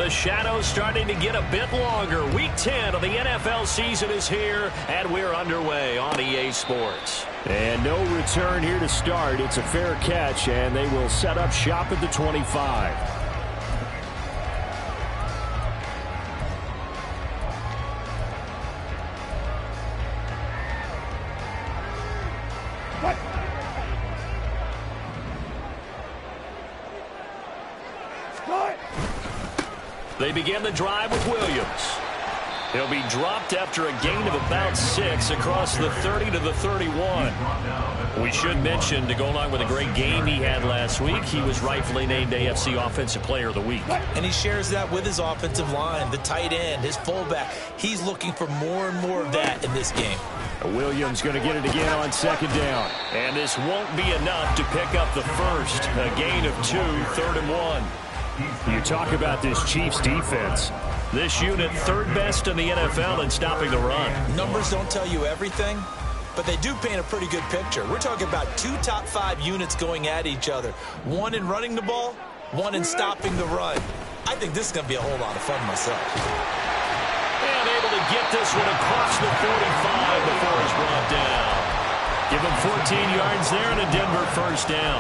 the shadows starting to get a bit longer. Week 10 of the NFL season is here, and we're underway on EA Sports. And no return here to start. It's a fair catch, and they will set up shop at the 25. They begin the drive with Williams. He'll be dropped after a gain of about 6 across the 30 to the 31. We should mention, to go along with a great game he had last week, he was rightfully named AFC Offensive Player of the Week. And he shares that with his offensive line, the tight end, his fullback. He's looking for more and more of that in this game. Williams going to get it again on second down. And this won't be enough to pick up the first. A gain of 2, 3rd and 1. You talk about this Chiefs defense. This unit third best in the NFL in stopping the run. Numbers don't tell you everything, but they do paint a pretty good picture. We're talking about 2 top 5 units going at each other. One in running the ball, one in stopping the run. I think this is going to be a whole lot of fun myself. And able to get this one across the 45 before he's brought down. Give him 14 yards there and a Denver first down.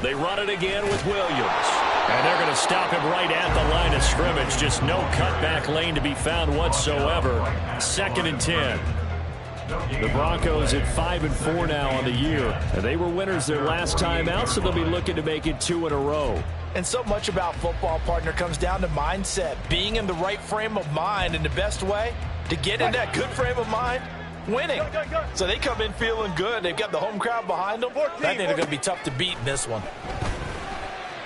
They run it again with Williams. And they're going to stop him right at the line of scrimmage. Just no cutback lane to be found whatsoever. 2nd and 10. The Broncos at 5-4 now on the year. And they were winners their last time out, so they'll be looking to make it 2 in a row. And so much about football, partner, comes down to mindset. Being in the right frame of mind, and the best way to get in that good frame of mind, winning. So they come in feeling good. They've got the home crowd behind them. I think they're going to be tough to beat in this one.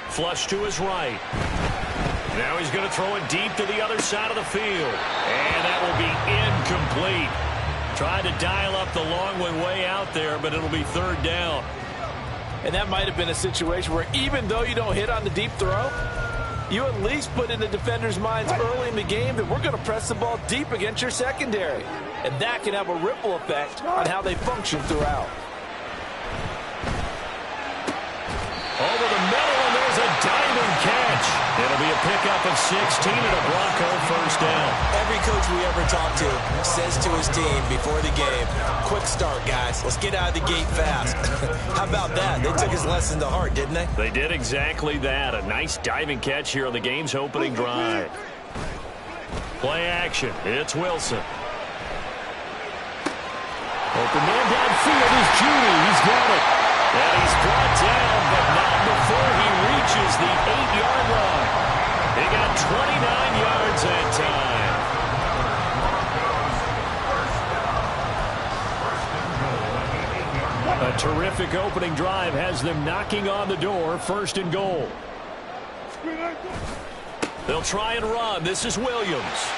Flush to his right. Now he's going to throw it deep to the other side of the field. And that will be incomplete. Tried to dial up the long one way out there, but it'll be 3rd down. And that might have been a situation where even though you don't hit on the deep throw, you at least put in the defender's minds early in the game that we're going to press the ball deep against your secondary. And that can have a ripple effect on how they function throughout. Over the middle, and there's a diamond catch. It'll be a pickup of 16 and a Bronco first down. Every coach we ever talk to says to his team before the game, quick start, guys. Let's get out of the gate fast. How about that? They took his lesson to heart, didn't they? They did exactly that. A nice diving catch here on the game's opening drive. Play action. It's Wilson. Open man downfield is Judy. He's got it. And he's brought down, but not before he reaches the 8-yard line. He got 29 yards that time. A terrific opening drive has them knocking on the door. 1st and goal. They'll try and run. This is Williams.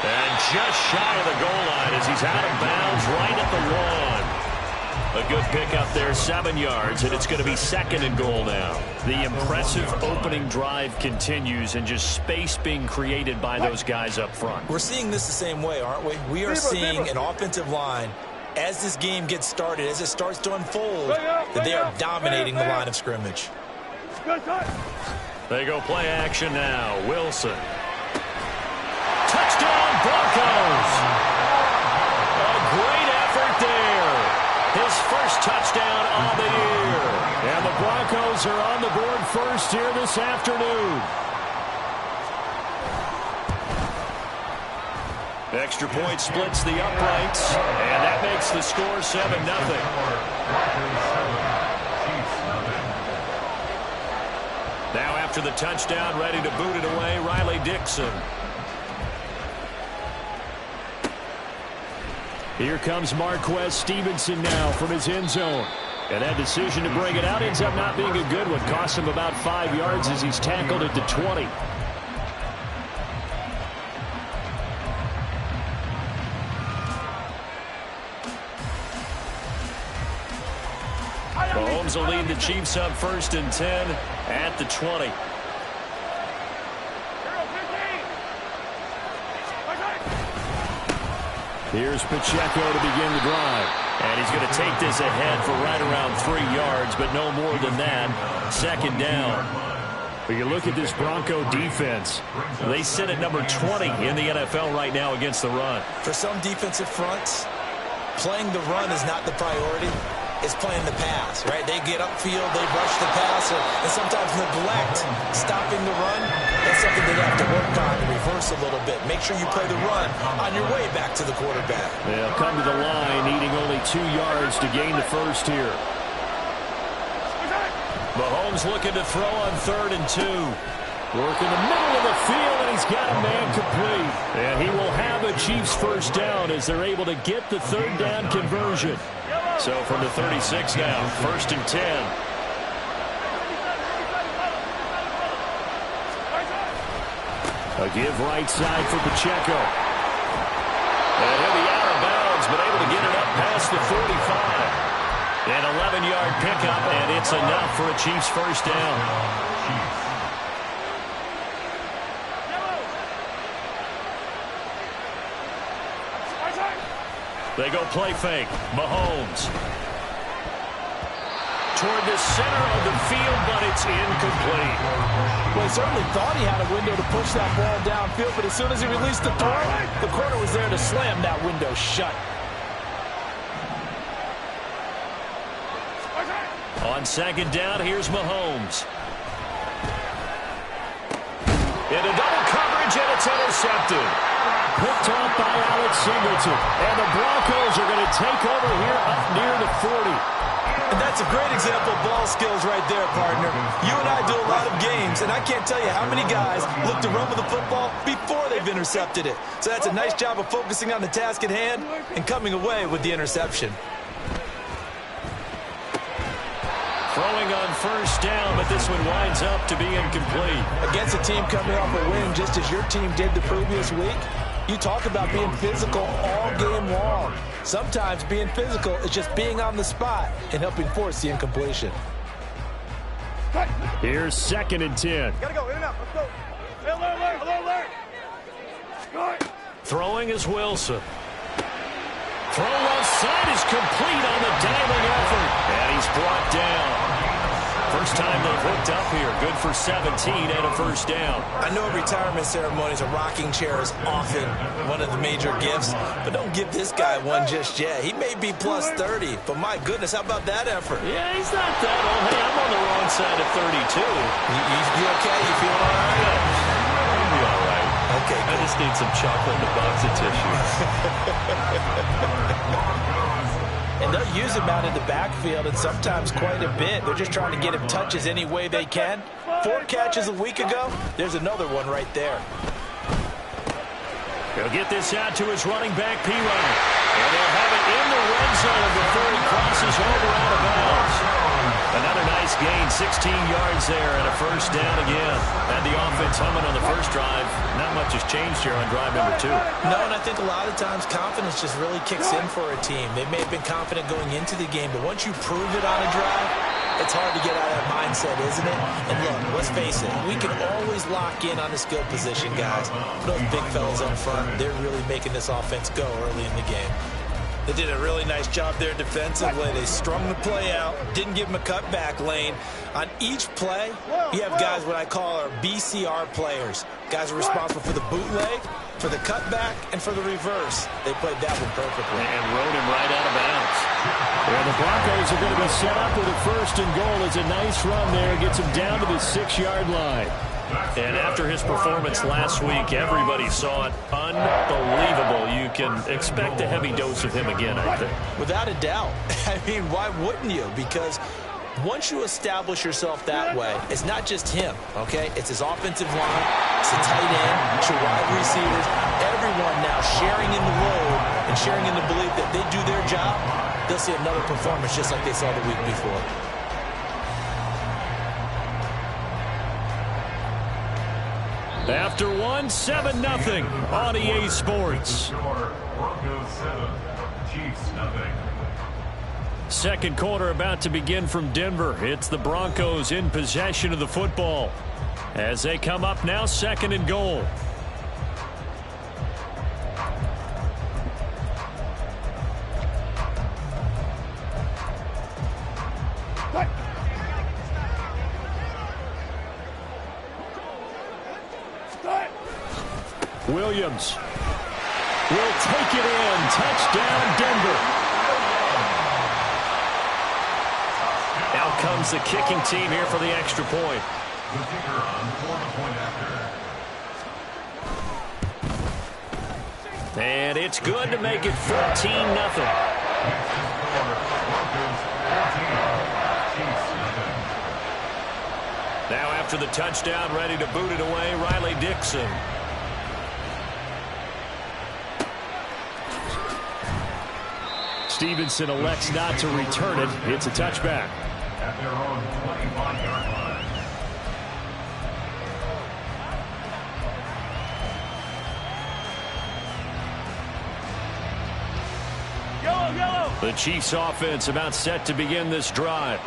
And just shy of the goal line as he's out of bounds right at the 1. A good pickup there, 7 yards, and it's going to be 2nd and goal now. The impressive opening drive continues, and just space being created by those guys up front. We're seeing this the same way, aren't we? We are seeing an offensive line, as this game gets started, as it starts to unfold, that they are dominating the line of scrimmage. They go play action now. Wilson. Touchdown, Broncos! A great effort there. His first touchdown on the year. And the Broncos are on the board first here this afternoon. Extra point splits the uprights, and that makes the score 7-0. Now after the touchdown, ready to boot it away, Riley Dixon. Here comes Marquez Stevenson now from his end zone. And that decision to bring it out ends up not being a good one. Costs him about 5 yards as he's tackled at the 20. Mahomes will lead the Chiefs up 1st and 10 at the 20. Here's Pacheco to begin the drive. And he's going to take this ahead for right around 3 yards, but no more than that. Second down. But you look at this Bronco defense. They sit at number 20 in the NFL right now against the run. For some defensive fronts, playing the run is not the priority. It's playing the pass, right? They get upfield, they rush the pass, and sometimes neglect stopping the run. That's something they have to work on and reverse a little bit. Make sure you play the run on your way back to the quarterback. They'll come to the line, needing only 2 yards to gain the first here. Mahomes looking to throw on 3rd and 2. Work in the middle of the field, and he's got a man complete. And he will have a Chiefs first down as they're able to get the 3rd down conversion. So from the 36 now, 1st and 10. A give right side for Pacheco. And he'll be out of bounds, but able to get it up past the 45. An 11-yard pickup, and it's enough for a Chiefs first down. They go play fake. Mahomes. Toward the center of the field, but it's incomplete. Well, he certainly thought he had a window to push that ball downfield, but as soon as he released the throw, the corner was there to slam that window shut. On 2nd down, here's Mahomes. Into double coverage, and it's intercepted. Picked off by Alex Singleton. And the Broncos are going to take over here up near the 40. And that's a great example of ball skills right there, partner. You and I do a lot of games, and I can't tell you how many guys look to run with the football before they've intercepted it. So that's a nice job of focusing on the task at hand and coming away with the interception. Throwing on 1st down, but this one winds up to be incomplete. Against a team coming off a win just as your team did the previous week, you talk about being physical all game long. Sometimes being physical is just being on the spot and helping force the incompletion. Here's 2nd and 10. Gotta go, in and out, let's go. Hey, alert. Throwing is Wilson. Throw left side is complete on the diving effort. And he's brought down. First time they've hooked up here. Good for 17 and a first down. I know at retirement ceremonies, a rocking chair is often one of the major gifts, but don't give this guy one just yet. He may be plus 30, but my goodness, how about that effort? Yeah, he's not that old. Hey, I'm on the wrong side of 32. You okay? You feeling all right? I'll be all right. Okay, I just need some chocolate and a box of tissues. And they'll use him out in the backfield, and sometimes quite a bit. They're just trying to get him touches any way they can. 4 catches a week ago. There's another one right there. He'll get this out to his running back, P. And they'll have it in the red zone before he crosses over out of bounds. Another nice gain, 16 yards there, and a first down again. And the offense humming on the first drive. Not much has changed here on drive number 2. No, and I think a lot of times confidence just really kicks in for a team. They may have been confident going into the game, but once you prove it on a drive, it's hard to get out of that mindset, isn't it? And look, let's face it, we can always lock in on the skill position, guys. Those big fellas up front, they're really making this offense go early in the game. They did a really nice job there defensively. They strung the play out, didn't give him a cutback lane. On each play, you have guys what I call our BCR players. Guys are responsible for the bootleg, for the cutback, and for the reverse. They played that one perfectly. And rode him right out of bounds. Yeah, the Broncos are going to be set up with a 1st and goal. It's a nice run there. Gets him down to the 6-yard line. And after his performance last week, everybody saw it. Unbelievable. You can expect a heavy dose of him again, I think. Without a doubt. I mean, why wouldn't you? Because once you establish yourself that way, it's not just him, okay? It's his offensive line, it's the tight end, it's your wide receivers, everyone now sharing in the load and sharing in the belief that they do their job, they'll see another performance just like they saw the week before. After 1, 7-0 on EA Sports. Broncos 7, Chiefs 0. Second quarter about to begin from Denver. It's the Broncos in possession of the football as they come up now 2nd and goal. Williams will take it in. Touchdown, Denver. Out comes the kicking team here for the extra point. The kicker on for the point after. And it's good to make it 14-0. Now after the touchdown, ready to boot it away, Riley Dixon. Stevenson elects not to return it. It's a touchback. At their own 25-yard line. The Chiefs offense about set to begin this drive.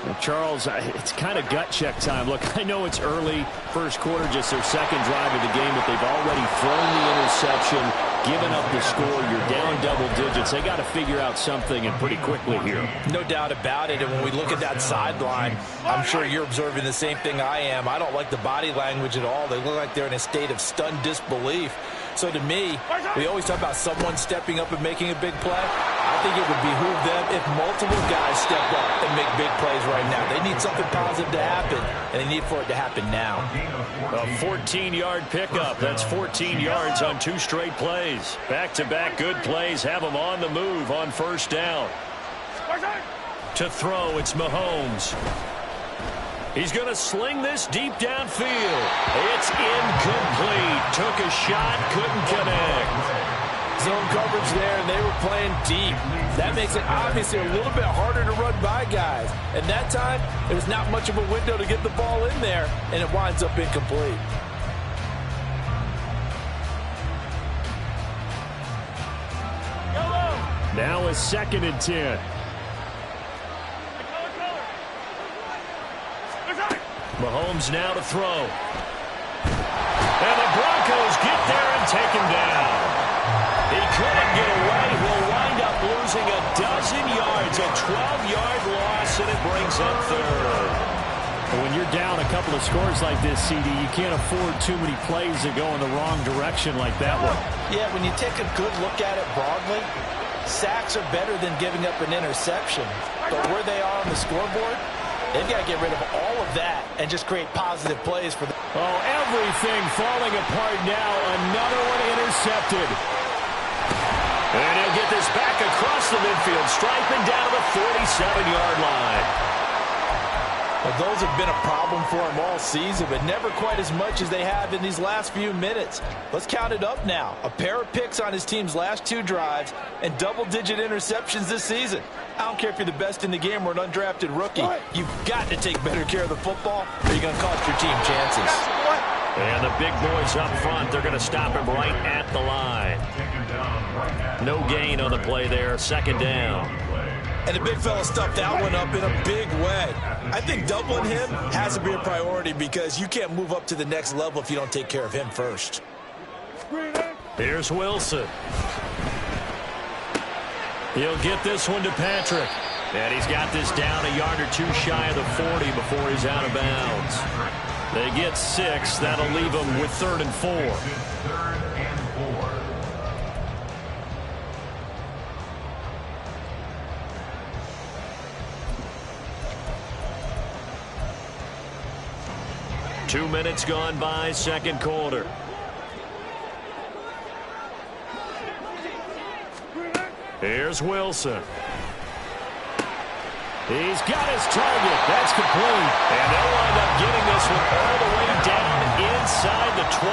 Well, Charles, it's kind of gut check time. Look, I know it's early, first quarter, just their second drive of the game, but they've already thrown the interception, given up the score. You're down double digits. They got to figure out something, and pretty quickly here. No doubt about it. And when we look at that sideline, I'm sure you're observing the same thing I am. I don't like the body language at all. They look like they're in a state of stunned disbelief. So to me, we always talk about someone stepping up and making a big play. I think it would behoove them if multiple guys step up and make big plays right now. They need something positive to happen, and they need for it to happen now. A 14-yard pickup. That's 14 yards on 2 straight plays. Back-to-back good plays have them on the move on first down. To throw, it's Mahomes. He's going to sling this deep downfield. It's incomplete. Took a shot, couldn't connect. Zone coverage there, and they were playing deep. That makes it obviously a little bit harder to run by guys. And that time, there was not much of a window to get the ball in there, and it winds up incomplete. Now a 2nd and 10. Mahomes now to throw. And the Broncos get there and take him down. He couldn't get away. He'll wind up losing a dozen yards, a 12-yard loss, and it brings up 3rd. When you're down a couple of scores like this, CD, you can't afford too many plays that go in the wrong direction like that one. Yeah, when you take a good look at it broadly, sacks are better than giving up an interception. But where they are on the scoreboard, they've got to get rid of all of that and just create positive plays for them. Oh, everything falling apart now. Another one intercepted. And he'll get this back across the midfield, striping down to the 47-yard line. Well, those have been a problem for him all season, but never quite as much as they have in these last few minutes. Let's count it up now. A pair of picks on his team's last 2 drives and double-digit interceptions this season. I don't care if you're the best in the game or an undrafted rookie. You've got to take better care of the football or you're going to cost your team chances. And the big boys up front, they're going to stop him right at the line. No gain on the play there, 2nd down. And the big fella stuffed that one up in a big way. I think doubling him has to be a priority because you can't move up to the next level if you don't take care of him first. Here's Wilson. He'll get this one to Patrick. And he's got this down a yard or 2 shy of the 40 before he's out of bounds. They get 6. That'll leave them with 3rd and 4. 3rd and 4. 2 minutes gone by, 2nd quarter. Here's Wilson. He's got his target. That's complete. And they'll wind up getting this one all the way down inside the 20.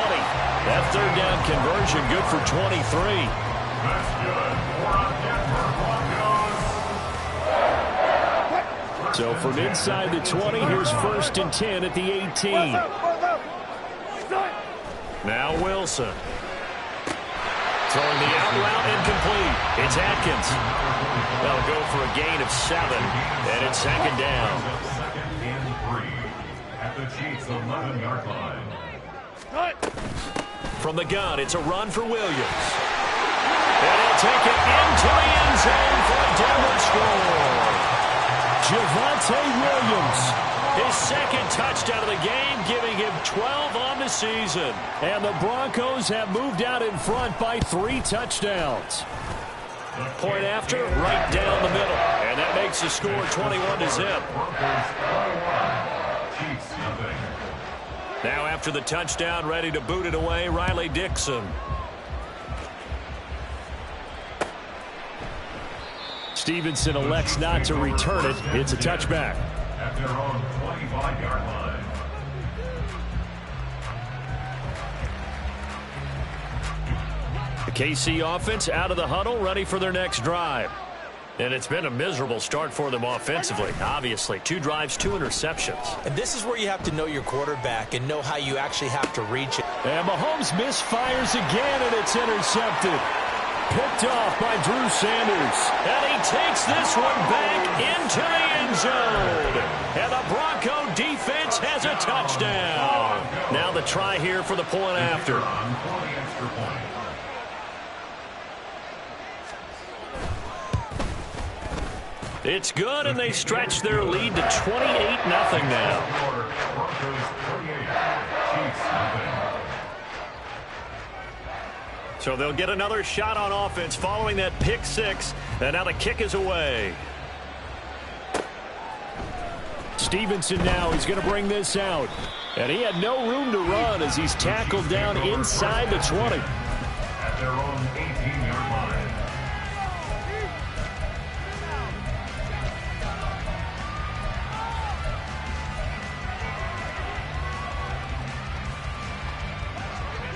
That 3rd down conversion good for 23. That's good. 4 on Denver Broncos. So from inside the 20, here's 1st and 10 at the 18. Now Wilson. Throwing the out route incomplete. It's Atkins. They'll go for a gain of 7, and it's 2nd down. 2nd and 3 at the Chiefs' 11-yard line. From the gun, it's a run for Williams. And he'll take it into the end zone for a Denver score. Javonte Williams His second touchdown of the game, giving him 12 on the season. And the Broncos have moved out in front by 3 touchdowns. Point after, right down the middle. And that makes the score 21-0. Now after the touchdown, ready to boot it away, Riley Dixon. Stevenson elects not to return it. It's a touchback. At their own 25-yard line. The KC offense out of the huddle, ready for their next drive. And it's been a miserable start for them offensively. Obviously, 2 drives, 2 interceptions. And this is where you have to know your quarterback and know how you actually have to reach it. And Mahomes misfires again, and it's intercepted. Picked off by Drew Sanders. And he takes this one back into the end zone. And the Bronco defense has a touchdown. Now the try here for the point after. It's good, and they stretch their lead to 28-0 now. So they'll get another shot on offense following that pick 6, and now the kick is away. Stevenson now, he's going to bring this out. And he had no room to run as he's tackled down inside the 20. At their own 18-yard line.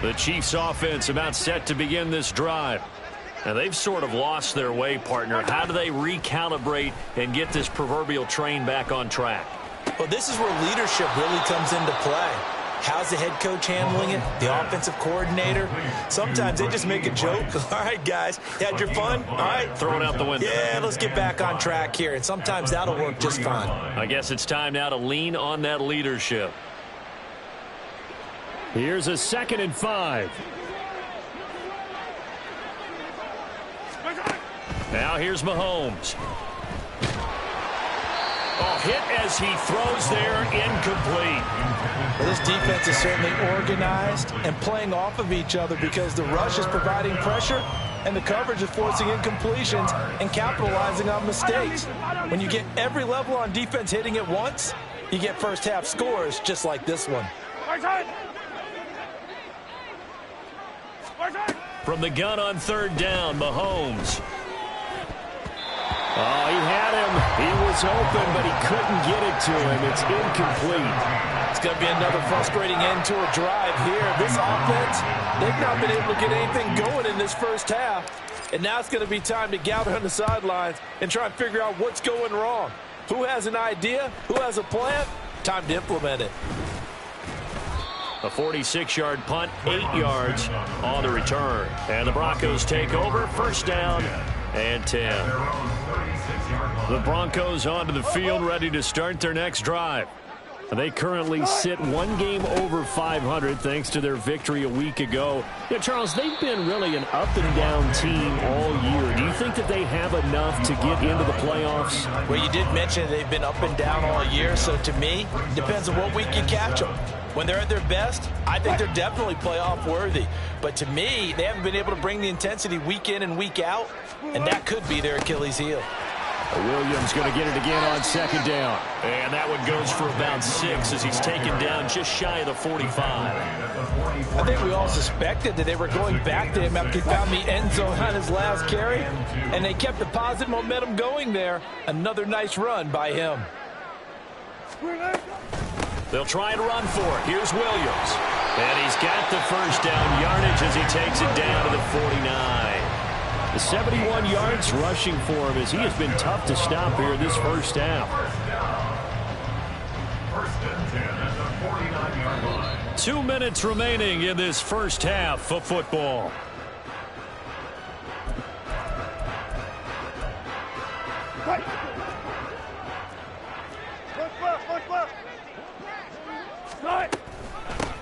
The Chiefs offense about set to begin this drive. Now they've sort of lost their way, partner. How do they recalibrate and get this proverbial train back on track? Well, this is where leadership really comes into play. How's the head coach handling it? The offensive coordinator? Sometimes they just make a joke. All right, guys, you had your fun? All right. Throw it out the window. Yeah, let's get back on track here. And sometimes that'll work just fine. I guess it's time now to lean on that leadership. Here's a 2nd and 5. Now here's Mahomes. Oh, hit as he throws there, incomplete. Well, this defense is certainly organized and playing off of each other because the rush is providing pressure and the coverage is forcing incompletions and capitalizing on mistakes. When you get every level on defense hitting at once, you get first half scores just like this one. From the gun on 3rd down, Mahomes. Oh, he had him. He was open, but he couldn't get it to him. It's incomplete. It's going to be another frustrating end to a drive here. This offense, they've not been able to get anything going in this first half. And now it's going to be time to gather on the sidelines and try and figure out what's going wrong. Who has an idea? Who has a plan? Time to implement it. A 46-yard punt, 8 yards on the return. And the Broncos take over, 1st down and 10. The Broncos onto the field, ready to start their next drive. They currently sit 1 game over 500 thanks to their victory a week ago. Yeah, Charles, they've been really an up-and-down team all year. Do you think that they have enough to get into the playoffs? Well, you did mention they've been up and down all year, so to me, it depends on what week you catch them. When they're at their best, I think they're definitely playoff worthy. But to me, they haven't been able to bring the intensity week in and week out, and that could be their Achilles heel. Williams going to get it again on 2nd down. And that one goes for about 6 as he's taken down just shy of the 45. I think we all suspected that they were going back to him after he found the end zone on his last carry, and they kept the positive momentum going there. Another nice run by him. They'll try and run for it. Here's Williams. And he's got the 1st down yardage as he takes it down to the 49. The 71 yards rushing for him as he has been tough to stop here this first half. 1st and 10 at the 49-yard line. 2 minutes remaining in this first half of football.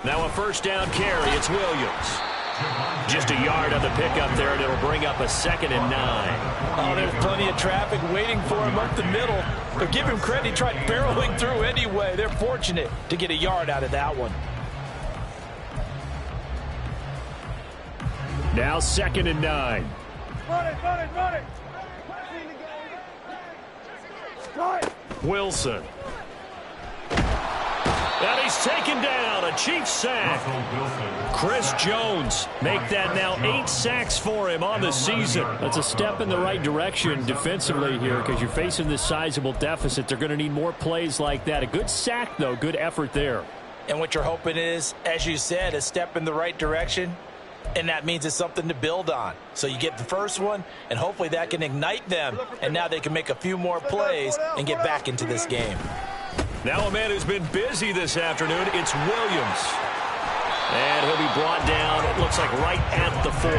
Now a 1st down carry. It's Williams. Just a yard on the pickup there, and it'll bring up a 2nd and 9. Oh, there's plenty of traffic waiting for him up the middle. But give him credit, he tried barreling through anyway. They're fortunate to get a yard out of that one. Now 2nd and 9. Run it. Wilson. And he's taken down. A Chiefs sack. Chris Jones make that now 8 sacks for him on the season. That's a step in the right direction defensively here because you're facing this sizable deficit. They're going to need more plays like that. A good sack, though. Good effort there. And what you're hoping is, as you said, a step in the right direction. And that means it's something to build on. So you get the first one, and hopefully that can ignite them. And now they can make a few more plays and get back into this game. Now a man who's been busy this afternoon, it's Williams. And he'll be brought down, it looks like right at the 40.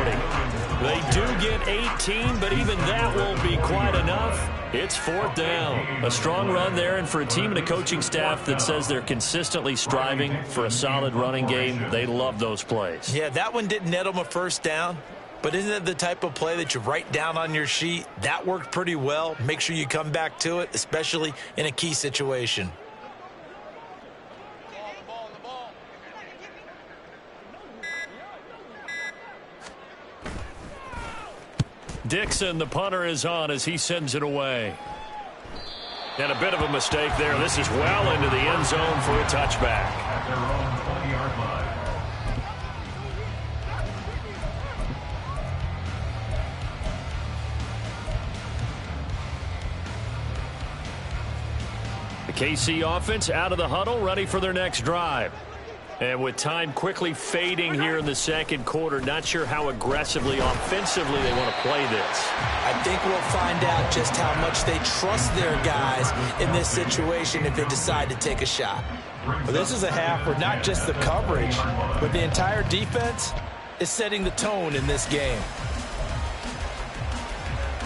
They do get 18, but even that won't be quite enough. It's 4th down. A strong run there, and for a team and a coaching staff that says they're consistently striving for a solid running game, they love those plays. Yeah, that one didn't net them a first down. But isn't it the type of play that you write down on your sheet? That worked pretty well. Make sure you come back to it, especially in a key situation. Dixon, the punter, is on as he sends it away. And a bit of a mistake there. This is well into the end zone for a touchback. At their own 20-yard line. The KC offense out of the huddle, ready for their next drive. And with time quickly fading here in the second quarter, not sure how aggressively, offensively they want to play this. I think we'll find out just how much they trust their guys in this situation if they decide to take a shot. But this is a half where not just the coverage, but the entire defense is setting the tone in this game.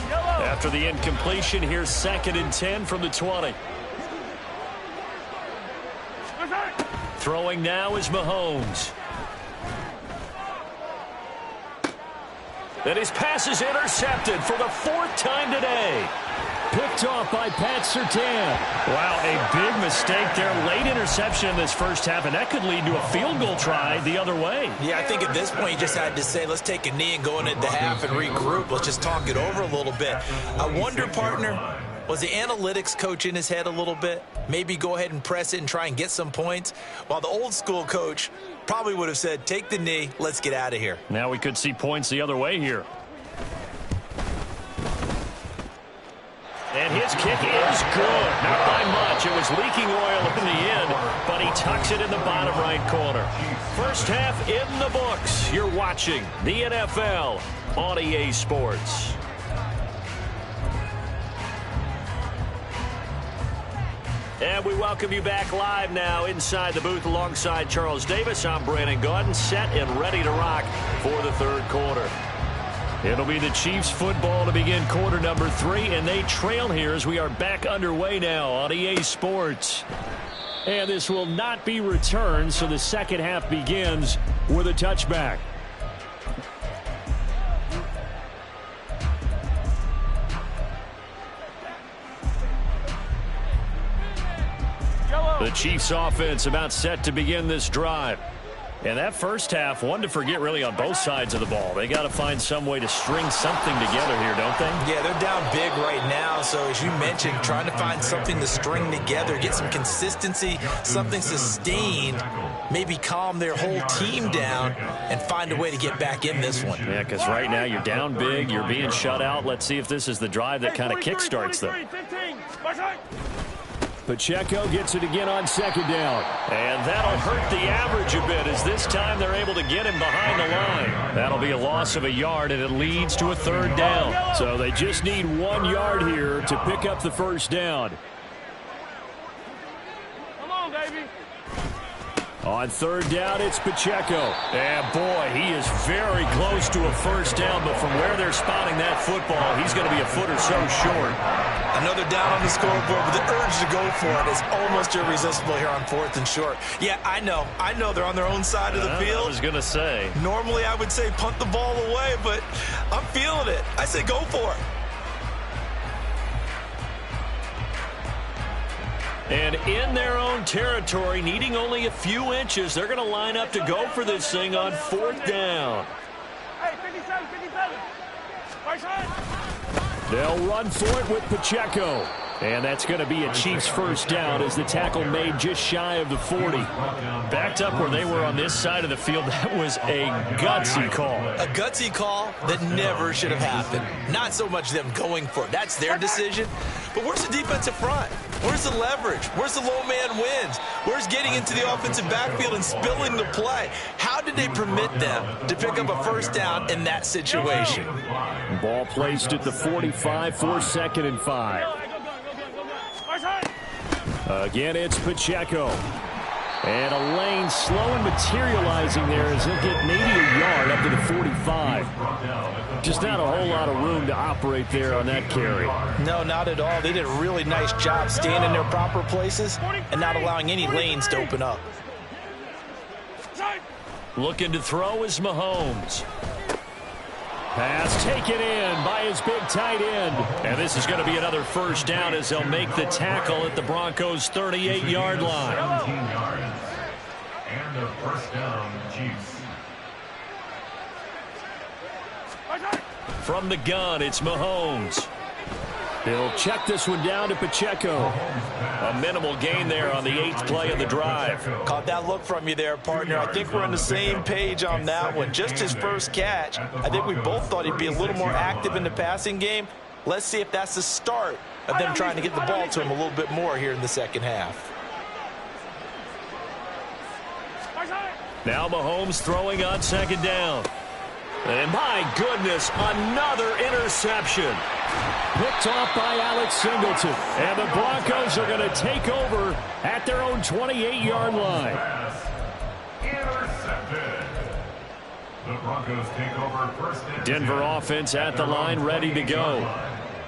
After the incompletion, here's 2nd and 10 from the 20. Throwing now is Mahomes. And his pass is intercepted for the 4th time today. Picked off by Pat Surtain. Wow, a big mistake there. Late interception in this first half, and that could lead to a field goal try the other way. Yeah, I think at this point you just had to say, let's take a knee and go into half and regroup. Let's just talk it over a little bit. I wonder, partner, was the analytics coach in his head a little bit? Maybe go ahead and press it and try and get some points? While the old school coach probably would have said, take the knee, let's get out of here. Now we could see points the other way here. And his kick is good. Not by much. It was leaking oil in the end, but he tucks it in the bottom right corner. First half in the books. You're watching the NFL on EA Sports. And we welcome you back live now inside the booth alongside Charles Davis. I'm Brandon Gaudin, set and ready to rock for the third quarter. It'll be the Chiefs football to begin quarter number 3, and they trail here as we are back underway now on EA Sports. And this will not be returned, so the second half begins with a touchback. The Chiefs offense about set to begin this drive. And that first half, one to forget really on both sides of the ball. They got to find some way to string something together here, don't they? Yeah, they're down big right now. So as you mentioned, trying to find something to string together, get some consistency, something sustained, maybe calm their whole team down and find a way to get back in this one. Yeah, because right now you're down big, you're being shut out. Let's see if this is the drive that kind of kickstarts them. Pacheco gets it again on 2nd down. And that'll hurt the average a bit as this time they're able to get him behind the line. That'll be a loss of a yard, and it leads to a 3rd down. So they just need 1 yard here to pick up the first down. Come on, baby. On third down, it's Pacheco. And boy, he is very close to a first down, but from where they're spotting that football, he's going to be a foot or so short. Another down on the scoreboard, but the urge to go for it is almost irresistible here on 4th and short. Yeah, I know they're on their own side of the field. I was going to say. Normally I would say punt the ball away, but I'm feeling it. I say go for it. And in their own territory, needing only a few inches, they're going to line up to go for this thing on 4th down. Hey, 57, 57. Right side. They'll run for it with Pacheco. And that's going to be a Chiefs first down as the tackle made just shy of the 40. Backed up where they were on this side of the field, that was a gutsy call. A gutsy call that never should have happened. Not so much them going for it. That's their decision. But where's the defensive front? Where's the leverage? Where's the low man wins? Where's getting into the offensive backfield and spilling the play? How did they permit them to pick up a first down in that situation? Ball placed at the 45 for 2nd and 5. Again, it's Pacheco. And a lane slow and materializing there as he'll get maybe a yard up to the 45. Just not a whole lot of room to operate there on that carry. No, not at all. They did a really nice job staying in their proper places and not allowing any lanes to open up. Looking to throw is Mahomes. Pass taken in by his big tight end. And this is going to be another first down as they'll make the tackle at the Broncos' 38-yard line. 17 yards. And a first down, Chiefs. From the gun, it's Mahomes. He'll check this one down to Pacheco. A minimal gain there on the 8th play of the drive. Caught that look from you there, partner. I think we're on the same page on that one. Just his first catch. I think we both thought he'd be a little more active in the passing game. Let's see if that's the start of them trying to get the ball to him a little bit more here in the second half. Now Mahomes throwing on 2nd down. And my goodness, another interception. Picked off by Alex Singleton. And the Broncos are going to take over at their own 28-yard line. Intercepted. The Broncos take over first and Denver offense at the line, ready to go.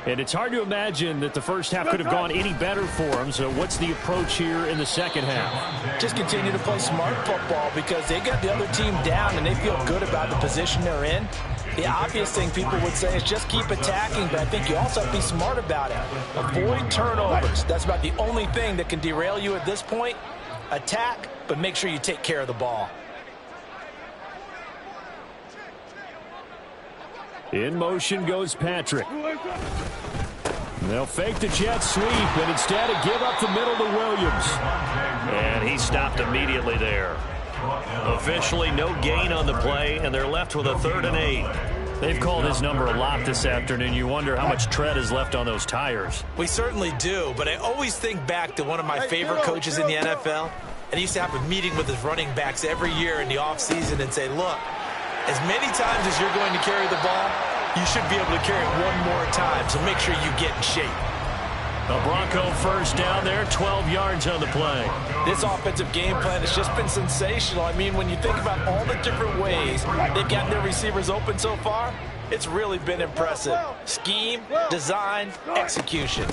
And it's hard to imagine that the first half could have gone any better for them. So what's the approach here in the second half? Just continue to play smart football because they got the other team down and they feel good about the position they're in. The obvious thing people would say is just keep attacking, but I think you also have to be smart about it. Avoid turnovers. That's about the only thing that can derail you at this point. Attack, but make sure you take care of the ball. In motion goes Patrick. They'll fake the jet sweep and instead give up the middle to Williams. And he stopped immediately there. Officially no gain on the play, and they're left with a 3rd and 8. They've called his number a lot this afternoon. You wonder how much tread is left on those tires. We certainly do, but I always think back to one of my favorite coaches in the NFL. And he used to have a meeting with his running backs every year in the offseason and say, look, as many times as you're going to carry the ball, you should be able to carry it one more time, so make sure you get in shape. A Bronco first down there, 12 yards on the play. This offensive game plan has just been sensational. I mean, when you think about all the different ways they've gotten their receivers open so far, it's really been impressive. Scheme, design, execution.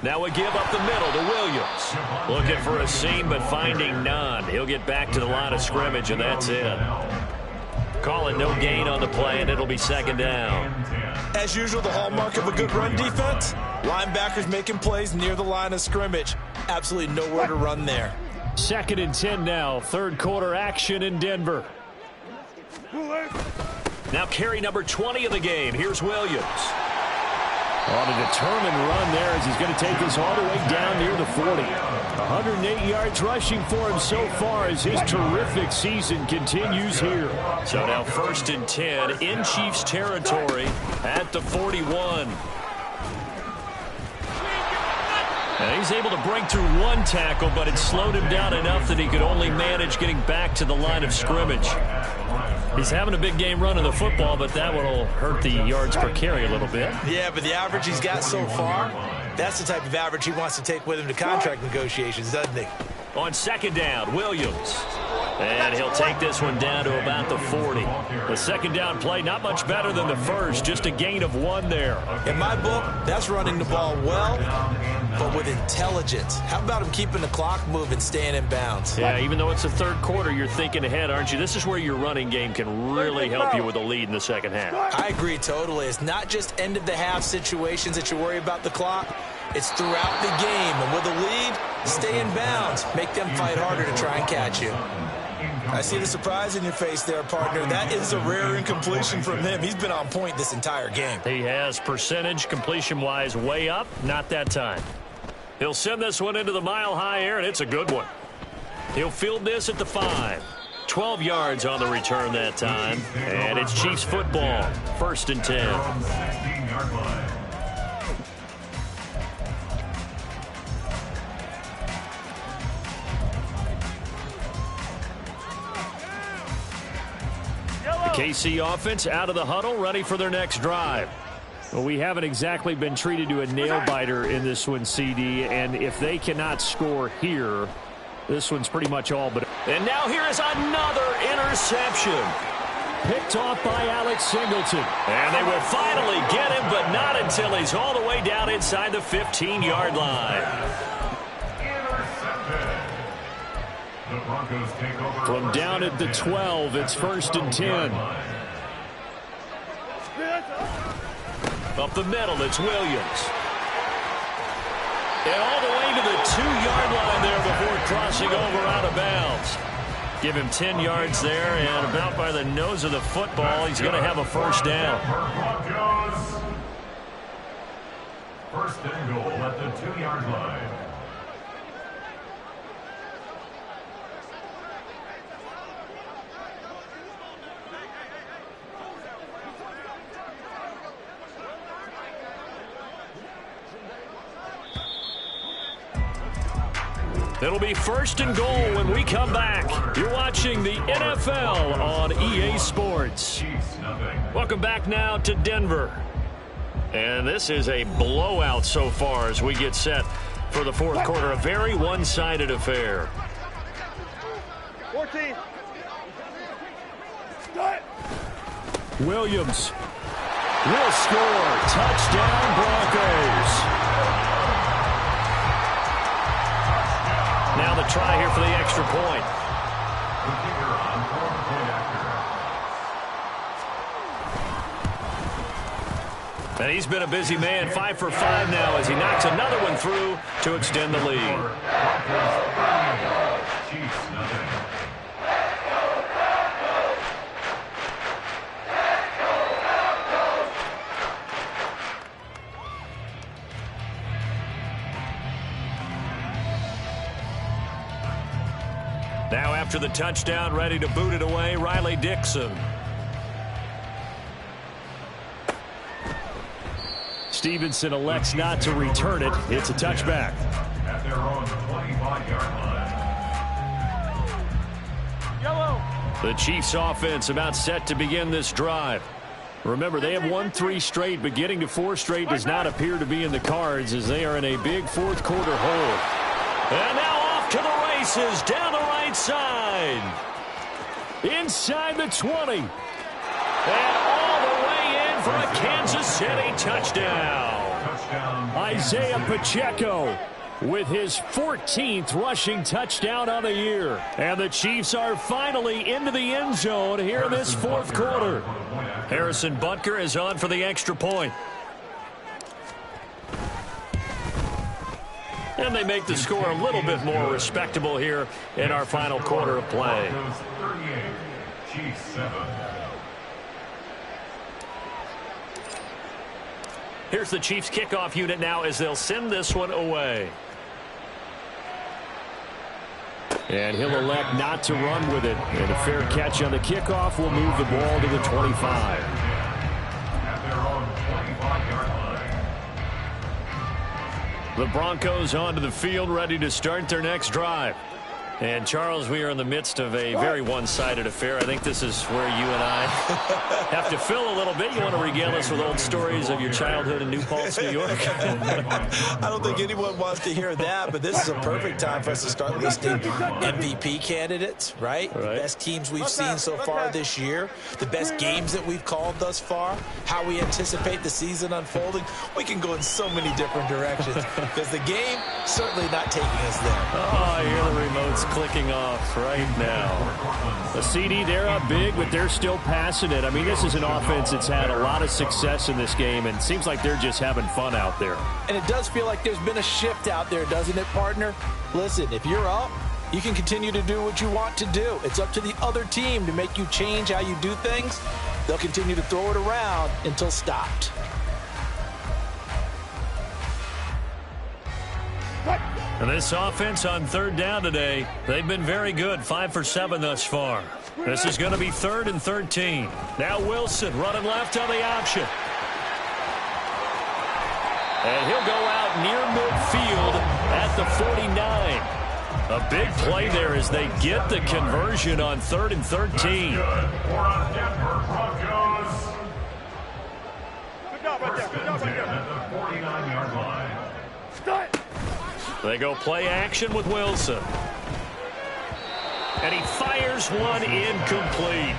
Now we give up the middle to Williams. Looking for a seam, but finding none. He'll get back to the line of scrimmage, and that's it. Call it no gain on the play, and it'll be 2nd down. As usual, the hallmark of a good run defense, linebackers making plays near the line of scrimmage. Absolutely nowhere to run there. 2nd and 10 now. 3rd quarter action in Denver. Now carry number 20 of the game. Here's Williams. On a determined run there as he's going to take this all the way down near the 40. 108 yards rushing for him so far as his terrific season continues here. So now 1st and 10 in Chiefs territory at the 41. And he's able to break through one tackle, but it slowed him down enough that he could only manage getting back to the line of scrimmage. He's having a big game running the football, but that one will hurt the yards per carry a little bit. Yeah, but the average he's got so far, that's the type of average he wants to take with him to contract negotiations, doesn't he? On 2nd down, Williams. And he'll take this one down to about the 40. The second down play, not much better than the first, just a gain of 1 there. In my book, that's running the ball well, but with intelligence. How about him keeping the clock moving, staying in bounds? Yeah, even though it's the third quarter, you're thinking ahead, aren't you? This is where your running game can really help you with a lead in the second half. I agree totally. It's not just end-of-the-half situations that you worry about the clock. It's throughout the game. And with a lead, stay in bounds. Make them fight harder to try and catch you. I see the surprise in your face there, partner. That is a rare incompletion from him. He's been on point this entire game. He has percentage completion-wise way up. Not that time. He'll send this one into the mile-high air, and it's a good one. He'll field this at the 5. 12 yards on the return that time. And it's Chiefs football. 1st and 10. KC offense out of the huddle, ready for their next drive. Well, we haven't exactly been treated to a nail-biter in this one, CD, and if they cannot score here, this one's pretty much all but... And now here is another interception. Picked off by Alex Singleton. And they will finally get him, but not until he's all the way down inside the 15-yard line. From down at the 12, it's 1st and 10. Up the middle, it's Williams. And all the way to the 2-yard line there before crossing over out of bounds. Give him 10 yards there, and about by the nose of the football, he's going to have a first down. First and goal at the 2-yard line. It'll be 1st and goal when we come back. You're watching the NFL on EA Sports. Welcome back now to Denver. And this is a blowout so far as we get set for the 4th quarter. A very one-sided affair. 14. Williams will score. Touchdown, Broncos. Now the try here for the extra point. And he's been a busy man, 5 for 5 now as he knocks another one through to extend the lead. Now after the touchdown, ready to boot it away, Riley Dixon. Stevenson elects not to return it. It's a touchback. At their own 25-yard line. The Chiefs offense about set to begin this drive. Remember, they have won 3 straight, but getting to 4 straight does not appear to be in the cards as they are in a big 4th quarter hole. And now off to the races down the right side. Inside the 20. And all the way in for a Kansas City touchdown. Isaiah Pacheco with his 14th rushing touchdown on the year. And the Chiefs are finally into the end zone here in this 4th quarter. Harrison Butker is on for the extra point. And they make the score a little bit more respectable here in our final quarter of play. Chiefs 7. Here's the Chiefs kickoff unit now as they'll send this one away. And he'll elect not to run with it. And a fair catch on the kickoff will move the ball to the 25. At their own 25-yard line. The Broncos onto the field, ready to start their next drive. And, Charles, we are in the midst of a very one-sided affair. I think this is where you and I have to fill a little bit. You want to regale us with old stories of your childhood in New Paltz, New York? I don't think anyone wants to hear that, but this is a perfect time for us to start listing MVP candidates, right? The best teams we've seen so far this year, the best games that we've called thus far, how we anticipate the season unfolding. We can go in so many different directions because the game certainly not taking us there. Oh, I hear the remote's clicking off right now. The CD, they're up big, but they're still passing it. I mean, this is an offense that's had a lot of success in this game, and it seems like they're just having fun out there. And it does feel like there's been a shift out there, doesn't it, partner? Listen, if you're up, you can continue to do what you want to do. It's up to the other team to make you change how you do things. They'll continue to throw it around until stopped. And this offense on third down today, they've been very good, 5 for 7 thus far. This is going to be 3rd and 13. Now Wilson running left on the option. And he'll go out near midfield at the 49. A big play there as they get the conversion on 3rd and 13. Good for our Denver Broncos. Good job right there. Good job right there. At the 49-yard line. Start. They go play action with Wilson. And he fires one incomplete.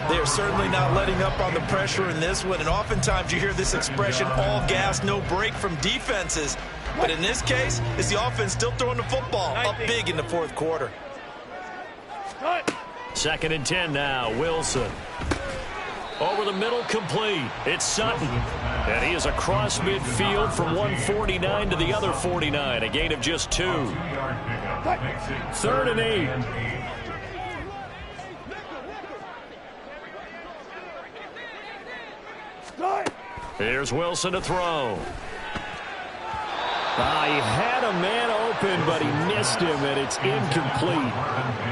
They are certainly not letting up on the pressure in this one, and oftentimes you hear this expression, all gas, no break from defenses. But in this case, it's the offense still throwing the football up big in the fourth quarter. Start. 2nd and 10 now, Wilson. Over the middle, complete. It's Sutton. And he is across midfield from 149 to the other 49. A gain of just 2. 3rd and 8. Start. Here's Wilson to throw. He had a man open, but he missed him, and it's incomplete.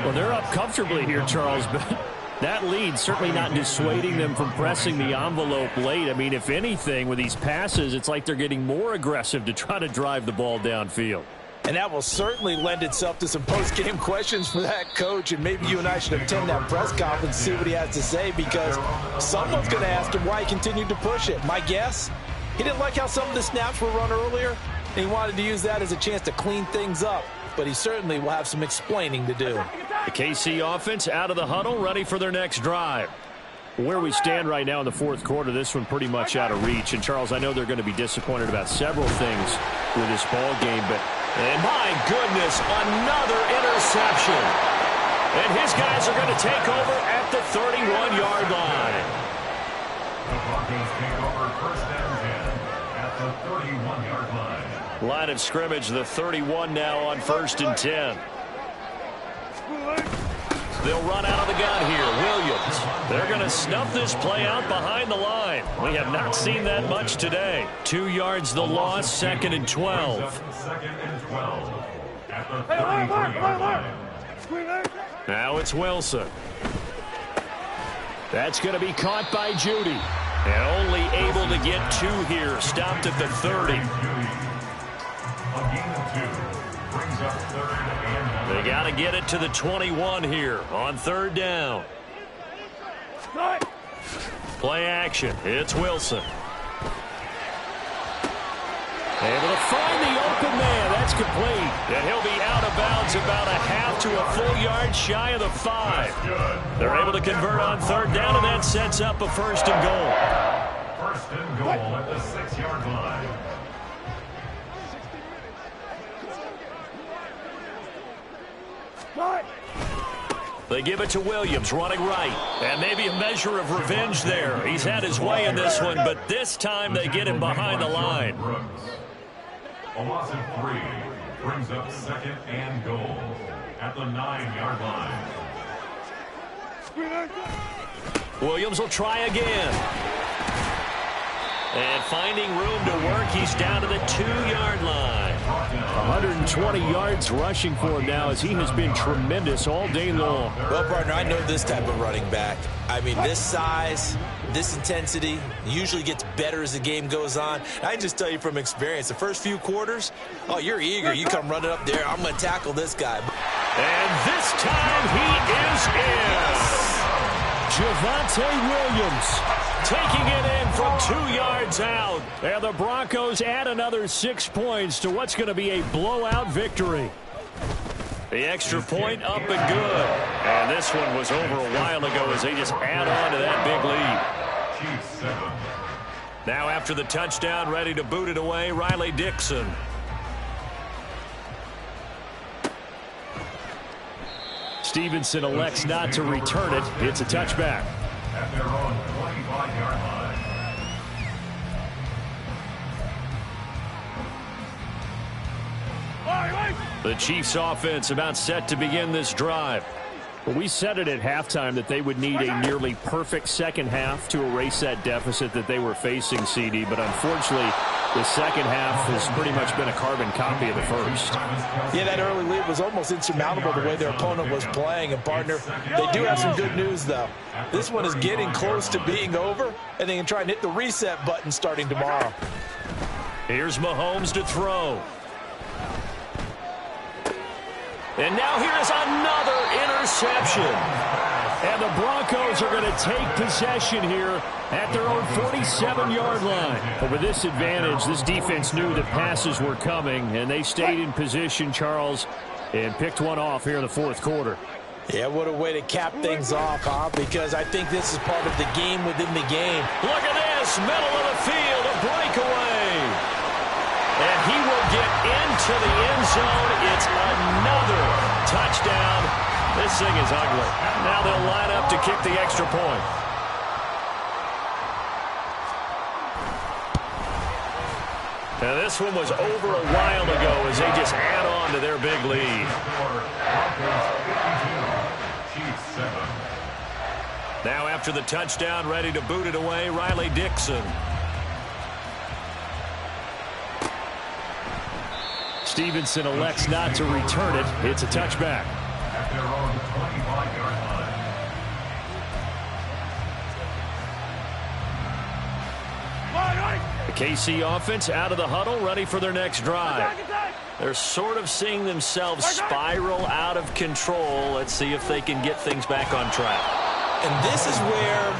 Well, they're up comfortably here, Charles, but that lead certainly not dissuading them from pressing the envelope late. I mean, if anything, with these passes, it's like they're getting more aggressive to try to drive the ball downfield. And that will certainly lend itself to some post-game questions for that coach, and maybe you and I should attend that press conference and see what he has to say, because someone's going to ask him why he continued to push it. My guess, he didn't like how some of the snaps were run earlier, and he wanted to use that as a chance to clean things up, but he certainly will have some explaining to do. The KC offense out of the huddle, ready for their next drive. Where we stand right now in the fourth quarter, this one pretty much out of reach. And, Charles, I know they're going to be disappointed about several things with this ball game, but and my goodness, another interception. And his guys are going to take over at the 31-yard line. The Broncos take over 1st and 10 at the 31-yard line. Line of scrimmage, the 31 now on 1st and 10. They'll run out of the gun here. Williams. They're going to snuff this play out behind the line. We have not seen that much today. 2 yards the loss, 2nd and 12. 2nd and 12 at the 33-yard line. Now it's Wilson. That's going to be caught by Judy. And only able to get 2 here. Stopped at the 30. A gain of 2 brings up 3rd and 9. They got to get it to the 21 here on 3rd down. Play action. It's Wilson. Able to find the open man. That's complete. And he'll be out of bounds about a half to a full yard shy of the 5. They're able to convert on 3rd down, and that sets up a 1st and goal. 1st and goal at the 6-yard line. They give it to Williams, running right. And maybe a measure of revenge there. He's had his way in this one, but this time they get him behind the line. A loss of 3 brings up 2nd and goal at the 9-yard line. Williams will try again. And finding room to work, he's down to the 2-yard line. 120 yards rushing for him now, as he has been tremendous all day long. Well, partner, I know this type of running back. I mean, this size, this intensity usually gets better as the game goes on. I can just tell you from experience, the first few quarters, oh, you're eager. You come running up there, I'm going to tackle this guy. And this time he is in. Javonte Williams taking it in from 2 yards out. And the Broncos add another 6 points to what's going to be a blowout victory. The extra point up and good. And this one was over a while ago as they just add on to that big lead. Now after the touchdown, ready to boot it away, Riley Dixon. Stevenson elects not to return it. It's a touchback. At their own 25-yard line. The Chiefs offense about set to begin this drive. Well, we said it at halftime that they would need a nearly perfect second half to erase that deficit that they were facing, CD. But unfortunately, the second half has pretty much been a carbon copy of the first. Yeah, that early lead was almost insurmountable the way their opponent was playing. And, partner, they do have some good news, though. This one is getting close to being over, and they can try and hit the reset button starting tomorrow. Here's Mahomes to throw. And now here's another interception. And the Broncos are going to take possession here at their own 47-yard line. But with this advantage, this defense knew that passes were coming, and they stayed in position, Charles, and picked one off here in the fourth quarter. Yeah, what a way to cap things off, huh? Because I think this is part of the game within the game. Look at this, middle of the field, a breakaway. And he will get into the end zone. It's another touchdown. This thing is ugly. Now they'll line up to kick the extra point. Now this one was over a while ago as they just add on to their big lead. Now after the touchdown, ready to boot it away, Riley Dixon. Stevenson elects not to return it. It's a touchback. At their own 25-yard line. The KC offense out of the huddle, ready for their next drive. They're sort of seeing themselves spiral out of control. Let's see if they can get things back on track. And this is where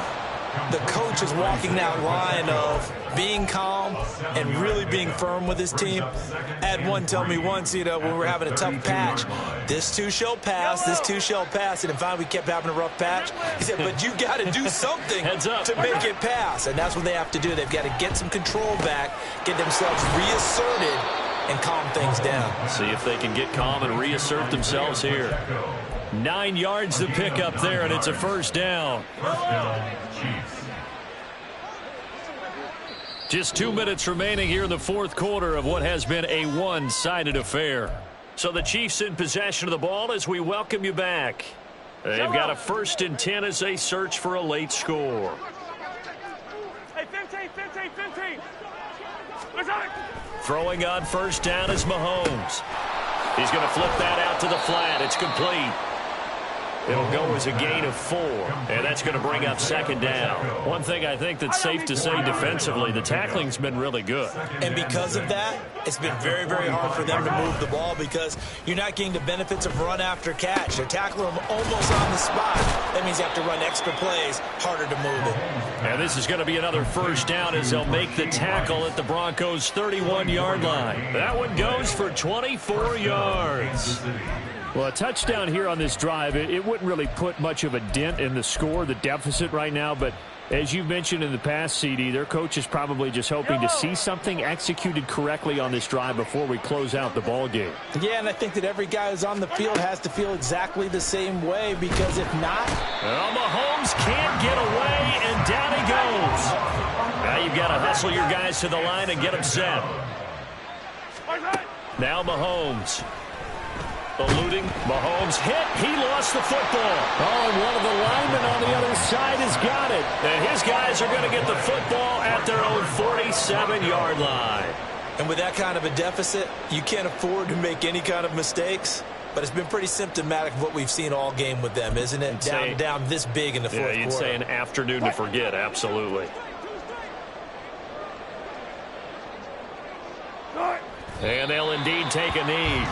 the coach is walking that line of being calm and really being firm with his team. I had one tell me once, when we were having a tough patch, this too shall pass, this too shall pass. And finally we kept having a rough patch. He said, but you got to do something to make it pass. And that's what they have to do. They've got to get some control back, get themselves reasserted, and calm things down. See if they can get calm and reassert themselves here. 9 yards to pick up there, and it's a first down. Just 2 minutes remaining here in the fourth quarter of what has been a one-sided affair. So the Chiefs in possession of the ball as we welcome you back. They've got a 1st and 10 as they search for a late score. Hey, 15. Throwing on first down is Mahomes. He's going to flip that out to the flat. It's complete. It'll go as a gain of 4, and that's going to bring up second down. One thing I think that's safe to say defensively, the tackling's been really good. And because of that, it's been very, very hard for them to move the ball because you're not getting the benefits of run after catch. They're tackling them almost on the spot. That means you have to run extra plays, harder to move it. And this is going to be another first down as they'll make the tackle at the Broncos' 31-yard line. That one goes for 24 yards. Well, a touchdown here on this drive, it wouldn't really put much of a dent in the score, the deficit right now. But as you mentioned in the past, CD, their coach is probably just hoping to see something executed correctly on this drive before we close out the ball game. Yeah, and I think that every guy who's on the field has to feel exactly the same way because if not... Well, Mahomes can't get away, and down he goes. Now you've got to hustle your guys to the line and get them set. Now Mahomes. Eluding, Mahomes hit, he lost the football. Oh, and one of the linemen on the other side has got it. And his guys are going to get the football at their own 47-yard line. And with that kind of a deficit, you can't afford to make any kind of mistakes. But it's been pretty symptomatic of what we've seen all game with them, isn't it? Down this big in the fourth quarter. Yeah, you'd say an afternoon to forget, absolutely. And they'll indeed take a knee.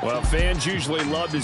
Well, fans usually love to